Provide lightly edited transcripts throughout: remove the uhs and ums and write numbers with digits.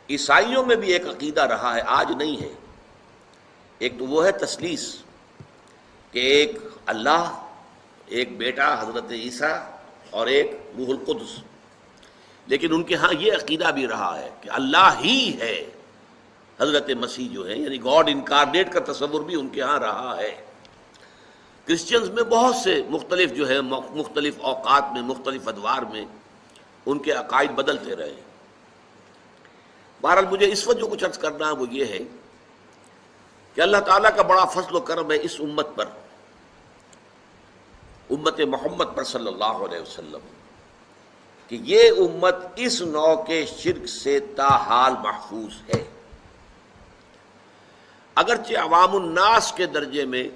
عیسائیوں میں بھی ایک عقیدہ رہا ہے، آج نہیں ہے. ایک تو وہ ہے تثلیث، کہ ایک اللہ، ایک بیٹا حضرت عیسیٰ اور ایک روح القدس. لیکن ان کے ہاں یہ عقیدہ بھی رہا ہے کہ اللہ ہی ہے حضرت مسیح جو ہے، یعنی گاڈ انکارنیٹ کا تصور بھی ان کے ہاں رہا ہے. کرسچنز میں بہت سے مختلف جو ہے مختلف اوقات میں مختلف ادوار میں ان کے عقائد بدلتے رہے. بہرحال مجھے اس وقت جو کچھ عرض کرنا ہے وہ یہ ہے کہ اللہ تعالیٰ کا بڑا فضل و کرم ہے اس امت پر، امت محمد پر صلی اللہ علیہ وسلم، کہ یہ امت اس نوع کے شرک سے تاحال محفوظ ہے. اگرچہ عوام الناس کے درجے میں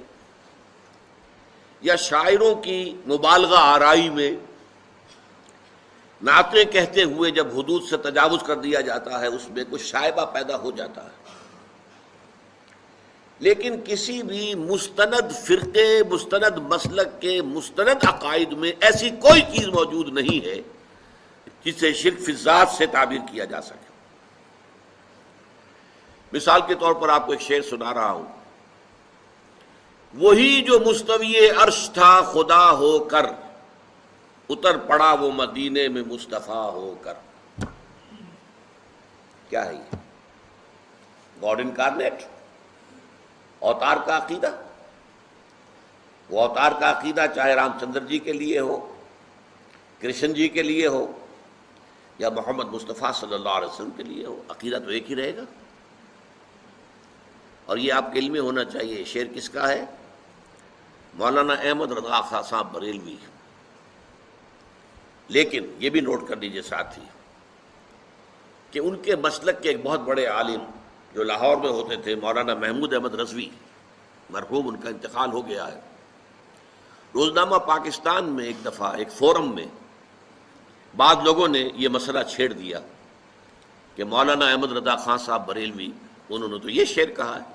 یا شاعروں کی مبالغہ آرائی میں نعتیں کہتے ہوئے جب حدود سے تجاوز کر دیا جاتا ہے اس میں کچھ شائبہ پیدا ہو جاتا ہے، لیکن کسی بھی مستند فرقے، مستند مسلک کے مستند عقائد میں ایسی کوئی چیز موجود نہیں ہے جسے شرک فی الذات سے تعبیر کیا جا سکے. مثال کے طور پر آپ کو ایک شعر سنا رہا ہوں: وہی جو مستوی عرش تھا خدا ہو کر، اتر پڑا وہ مدینے میں مصطفیٰ ہو کر. کیا ہے یہ؟ گاڈ انکارنیٹ، اوتار کا عقیدہ. وہ اوتار کا عقیدہ چاہے رام چندر جی کے لیے ہو، کرشن جی کے لیے ہو، یا محمد مصطفیٰ صلی اللہ علیہ وسلم کے لیے ہو، عقیدہ تو ایک ہی رہے گا. اور یہ آپ کے علم میں ہونا چاہیے. شعر کس کا ہے؟ مولانا احمد رضا خان صاحب بریلوی. لیکن یہ بھی نوٹ کر لیجیے ساتھی کہ ان کے مسلک کے ایک بہت بڑے عالم جو لاہور میں ہوتے تھے، مولانا محمود احمد رضوی، مرحوم، ان کا انتقال ہو گیا ہے. روزنامہ پاکستان میں ایک دفعہ ایک فورم میں بعض لوگوں نے یہ مسئلہ چھیڑ دیا کہ مولانا احمد رضا خان صاحب بریلوی انہوں نے تو یہ شعر کہا ہے: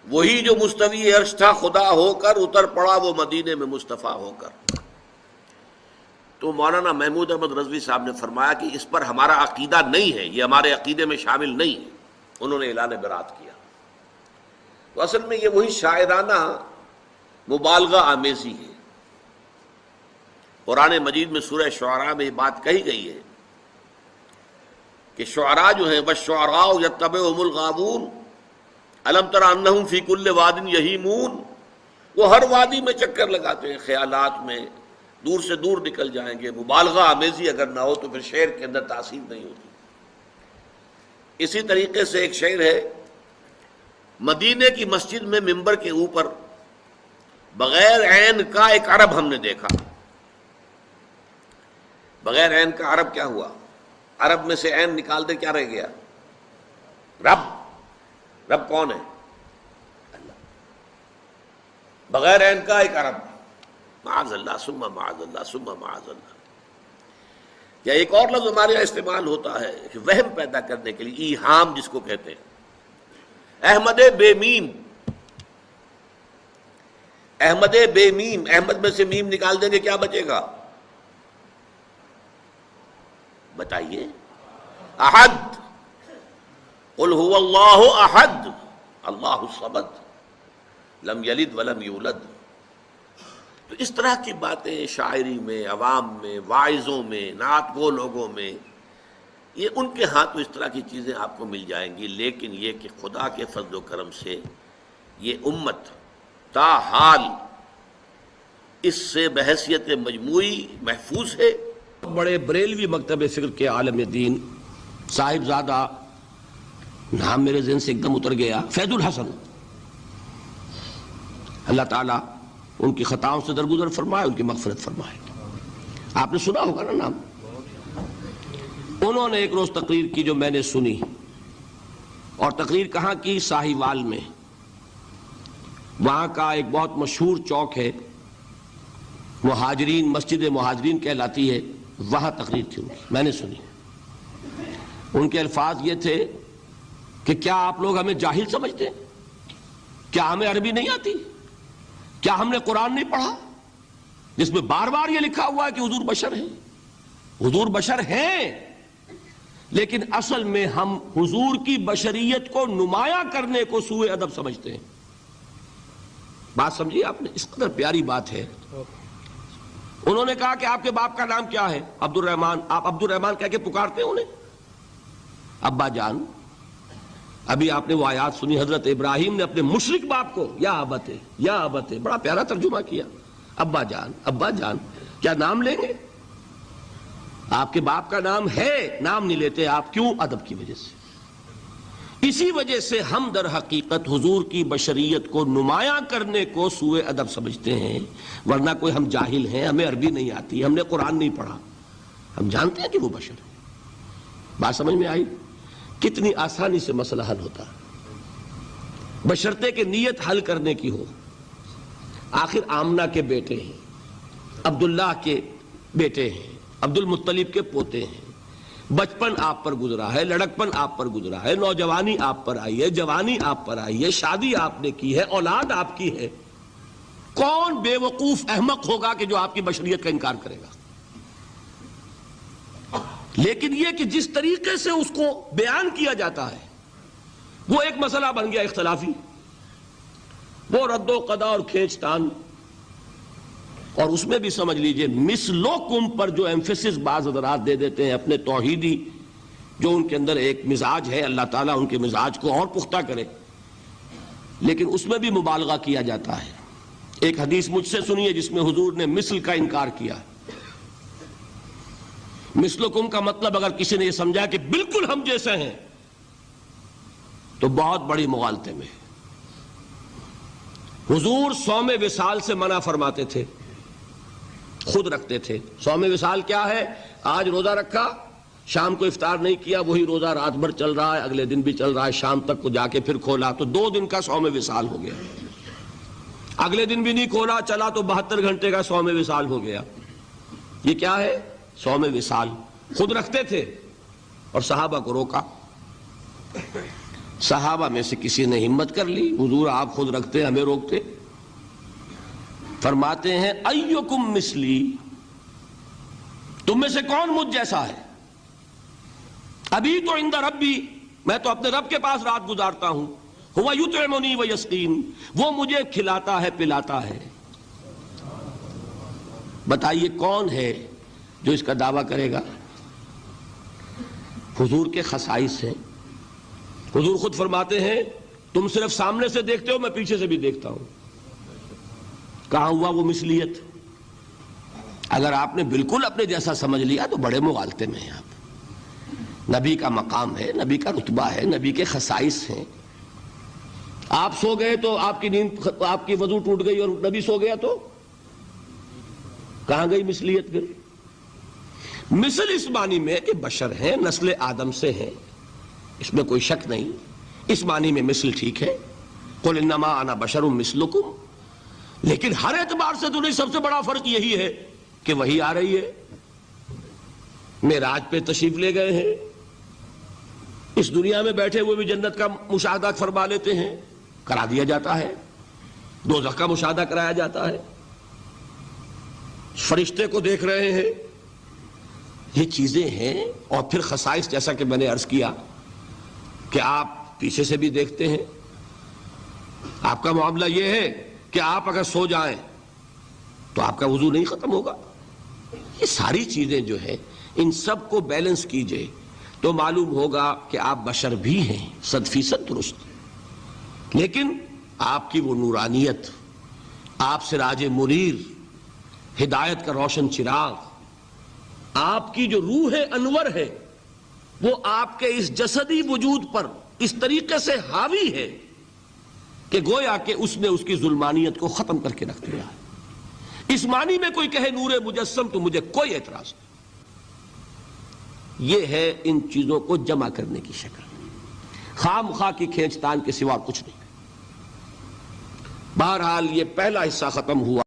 وہی جو مستوی عرش تھا خدا ہو کر، اتر پڑا وہ مدینے میں مصطفیٰ ہو کر. تو مولانا محمود احمد رضوی صاحب نے فرمایا کہ اس پر ہمارا عقیدہ نہیں ہے، یہ ہمارے عقیدے میں شامل نہیں ہے. انہوں نے اعلان برات کیا. تو اصل میں یہ وہی شاعرانہ مبالغہ آمیزی ہے. قرآن مجید میں سورہ شعراء میں یہ بات کہی گئی ہے کہ شعراء جو ہیں وَالشُّعَرَاءُ يَتَّبِعُهُمُ الْغَاوُونَ أَلَمْ تَرَ أَنَّهُمْ فِي كُلِّ وَادٍ يَهِيمُونَ. وہ ہر وادی میں چکر لگاتے ہیں، خیالات میں دور سے دور نکل جائیں گے. مبالغہ آمیزی اگر نہ ہو تو پھر شعر کے اندر تاثیر نہیں ہوتی. اسی طریقے سے ایک شعر ہے: مدینے کی مسجد میں ممبر کے اوپر بغیر عین کا ایک عرب ہم نے دیکھا. بغیر عین کا عرب کیا ہوا؟ عرب میں سے عین نکال دے کیا رہ گیا؟ رب. رب کون ہے؟ اللہ. بغیر عین کا ایک عرب، معاذ اللہ ثم معاذ اللہ ثم معاذ اللہ. یا ایک اور لفظ ہمارے یہاں استعمال ہوتا ہے کہ وہم پیدا کرنے کے لیے، ایہام جس کو کہتے ہیں. احمد بے میم، احمد بے میم، احمد میں سے میم نکال دیں گے کیا بچے گا؟ بتائیے. احد، قل هو اللہ احد اللہ الصمد لم یلد ولم یولد. تو اس طرح کی باتیں شاعری میں، عوام میں، واعظوں میں، نعت گو لوگوں میں، یہ ان کے ہاں تو اس طرح کی چیزیں آپ کو مل جائیں گی. لیکن یہ کہ خدا کے فضل و کرم سے یہ امت تاحال اس سے بحیثیت مجموعی محفوظ ہے. بڑے بریلوی مکتب فکر کے عالم دین صاحب زادہ، نام میرے ذہن سے ایک دم اتر گیا، فیض الحسن، اللہ تعالیٰ ان کی خطاؤں سے درگزر فرمائے، ان کی مغفرت فرمائے. آپ نے سنا ہوگا نا نام. انہوں نے ایک روز تقریر کی جو میں نے سنی، اور تقریر کہاں کی؟ ساہیوال میں. وہاں کا ایک بہت مشہور چوک ہے، مہاجرین، مسجد مہاجرین کہلاتی ہے، وہاں تقریر تھی ان کی، میں نے سنی. ان کے الفاظ یہ تھے کہ کیا آپ لوگ ہمیں جاہل سمجھتے ہیں؟ کیا ہمیں عربی نہیں آتی؟ کیا ہم نے قرآن نہیں پڑھا جس میں بار بار یہ لکھا ہوا ہے کہ حضور بشر ہیں؟ حضور بشر ہیں، لیکن اصل میں ہم حضور کی بشریت کو نمایاں کرنے کو سوء ادب سمجھتے ہیں. بات سمجھیے آپ نے, اس قدر پیاری بات ہے. انہوں نے کہا کہ آپ کے باپ کا نام کیا ہے؟ عبد الرحمن. آپ عبد الرحمن کہہ کے پکارتے ہیں انہیں؟ ابا جان. ابھی آپ نے وہ آیات سنی, حضرت ابراہیم نے اپنے مشرک باپ کو یا ابتے یا ابتے, بڑا پیارا ترجمہ کیا, ابا جان ابا جان. کیا نام لیں گے؟ آپ کے باپ کا نام ہے, نام نہیں لیتے آپ. کیوں؟ ادب کی وجہ سے. اسی وجہ سے ہم در حقیقت حضور کی بشریت کو نمایاں کرنے کو سوء ادب سمجھتے ہیں. ورنہ کوئی ہم جاہل ہیں, ہمیں عربی نہیں آتی, ہم نے قرآن نہیں پڑھا, ہم جانتے ہیں کہ وہ بشر ہے. بات سمجھ میں آئی؟ کتنی آسانی سے مسئلہ حل ہوتا ہے بشرطے کہ نیت حل کرنے کی ہو. آخر آمنہ کے بیٹے ہیں, عبداللہ کے بیٹے ہیں, عبد المطلب کے پوتے ہیں. بچپن آپ پر گزرا ہے, لڑکپن آپ پر گزرا ہے, نوجوانی آپ پر آئی ہے, جوانی آپ پر آئی ہے, شادی آپ نے کی ہے, اولاد آپ کی ہے. کون بے وقوف احمق ہوگا کہ جو آپ کی بشریت کا انکار کرے گا؟ لیکن یہ کہ جس طریقے سے اس کو بیان کیا جاتا ہے وہ ایک مسئلہ بن گیا اختلافی. وہ رد و قضا اور کھینچ تان. اور اس میں بھی سمجھ لیجئے مثلکم پر جو ایمفیسس بعض حضرات دے دیتے ہیں اپنے توحیدی, جو ان کے اندر ایک مزاج ہے, اللہ تعالیٰ ان کے مزاج کو اور پختہ کرے, لیکن اس میں بھی مبالغہ کیا جاتا ہے. ایک حدیث مجھ سے سنیے جس میں حضور نے مثل کا انکار کیا. مثلکم کا مطلب اگر کسی نے یہ سمجھا کہ بالکل ہم جیسے ہیں تو بہت بڑی مغالطے میں. حضور صوم وصال سے منع فرماتے تھے, خود رکھتے تھے. صوم وصال کیا ہے؟ آج روزہ رکھا, شام کو افطار نہیں کیا, وہی روزہ رات بھر چل رہا ہے, اگلے دن بھی چل رہا ہے, شام تک کو جا کے پھر کھولا تو 2 دن کا صوم وصال ہو گیا. اگلے دن بھی نہیں کھولا, چلا تو 72 گھنٹے کا صوم وصال ہو گیا. یہ کیا ہے؟ صوم وصال. خود رکھتے تھے اور صحابہ کو روکا. صحابہ میں سے کسی نے ہمت کر لی, حضور آپ خود رکھتے ہمیں روکتے. فرماتے ہیں ایکم مثلی, تم میں سے کون مجھ جیسا ہے؟ ابھی تو عند ربی, میں تو اپنے رب کے پاس رات گزارتا ہوں. ہوا یطعمنی و یسقین, وہ مجھے کھلاتا ہے پلاتا ہے. بتائیے کون ہے جو اس کا دعویٰ کرے گا؟ حضور کے خصائص ہیں. حضور خود فرماتے ہیں تم صرف سامنے سے دیکھتے ہو, میں پیچھے سے بھی دیکھتا ہوں. کہاں ہوا وہ مثلیت؟ اگر آپ نے بالکل اپنے جیسا سمجھ لیا تو بڑے مغالطے میں ہیں آپ. نبی کا مقام ہے, نبی کا رتبہ ہے, نبی کے خصائص ہیں. آپ سو گئے تو آپ کی نیند, آپ کی وضو ٹوٹ گئی اور نبی سو گیا تو کہاں گئی مثلیت؟ پھر مثل اس معنی میں کہ بشر ہیں, نسل آدم سے ہیں, اس میں کوئی شک نہیں. اس معنی میں مثل ٹھیک ہے, قل انما انا بشر مثلکم. لیکن ہر اعتبار سے تو نہیں. سب سے بڑا فرق یہی ہے کہ وہی آ رہی ہے, معراج پہ تشریف لے گئے ہیں, اس دنیا میں بیٹھے ہوئے بھی جنت کا مشاہدہ فرما لیتے ہیں, کرا دیا جاتا ہے. دوزخ کا مشاہدہ کرایا جاتا ہے, فرشتے کو دیکھ رہے ہیں. یہ چیزیں ہیں. اور پھر خصائص جیسا کہ میں نے عرض کیا کہ آپ پیچھے سے بھی دیکھتے ہیں. آپ کا معاملہ یہ ہے کہ آپ اگر سو جائیں تو آپ کا وضو نہیں ختم ہوگا. یہ ساری چیزیں جو ہیں ان سب کو بیلنس کیجئے تو معلوم ہوگا کہ آپ بشر بھی ہیں 100% درست. لیکن آپ کی وہ نورانیت, آپ سراج منیر, ہدایت کا روشن چراغ, آپ کی جو روح انور ہے وہ آپ کے اس جسدی وجود پر اس طریقے سے حاوی ہے کہ گویا کہ اس نے اس کی ظلمانیت کو ختم کر کے رکھ دیا. اس معنی میں کوئی کہے نور مجسم تو مجھے کوئی اعتراض نہیں. یہ ہے ان چیزوں کو جمع کرنے کی شکل, خواہ مخواہ کی کھینچ تان کے سوا کچھ نہیں. بہرحال یہ پہلا حصہ ختم ہوا.